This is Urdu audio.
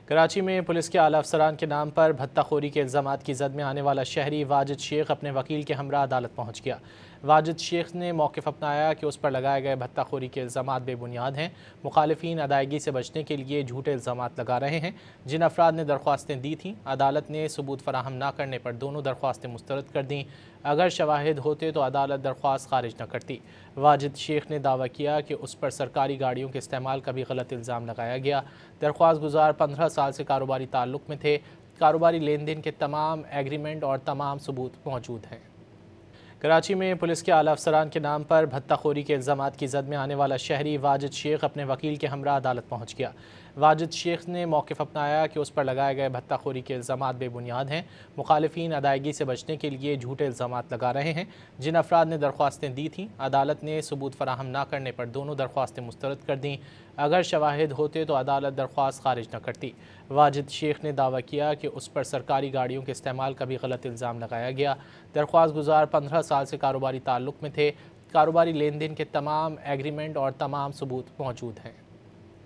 کراچی میں پولیس کے اعلیٰ افسران کے نام پر بھتہ خوری کے الزامات کی زد میں آنے والا شہری واجد شیخ اپنے وکیل کے ہمراہ عدالت پہنچ گیا۔ واجد شیخ نے موقف اپنایا کہ اس پر لگائے گئے بھتہ خوری کے الزامات بے بنیاد ہیں۔ مخالفین ادائیگی سے بچنے کے لیے جھوٹے الزامات لگا رہے ہیں۔ جن افراد نے درخواستیں دی تھیں، عدالت نے ثبوت فراہم نہ کرنے پر دونوں درخواستیں مسترد کر دیں۔ اگر شواہد ہوتے تو عدالت درخواست خارج نہ کرتی۔ واجد شیخ نے دعویٰ کیا کہ اس پر سرکاری گاڑیوں کے استعمال کا بھی غلط الزام لگایا گیا۔ درخواست گزار 15 سال سے کاروباری تعلق میں تھے۔ کاروباری لین دین کے تمام ایگریمنٹ اور تمام ثبوت موجود ہیں۔ کراچی میں پولیس کے اعلیٰ افسران کے نام پر بھتہ خوری کے الزامات کی زد میں آنے والا شہری واجد شیخ اپنے وکیل کے ہمراہ عدالت پہنچ گیا۔ واجد شیخ نے موقف اپنایا کہ اس پر لگائے گئے بھتہ خوری کے الزامات بے بنیاد ہیں۔ مخالفین ادائیگی سے بچنے کے لیے جھوٹے الزامات لگا رہے ہیں۔ جن افراد نے درخواستیں دی تھیں، عدالت نے ثبوت فراہم نہ کرنے پر دونوں درخواستیں مسترد کر دیں۔ اگر شواہد ہوتے تو عدالت درخواست خارج نہ کرتی۔ واجد شیخ نے دعویٰ کیا کہ اس پر سرکاری گاڑیوں کے استعمال کا بھی غلط الزام لگایا گیا۔ درخواست گزار 15 سال سے کاروباری تعلق میں تھے۔ کاروباری لین دین کے تمام ایگریمنٹ اور تمام ثبوت موجود ہیں۔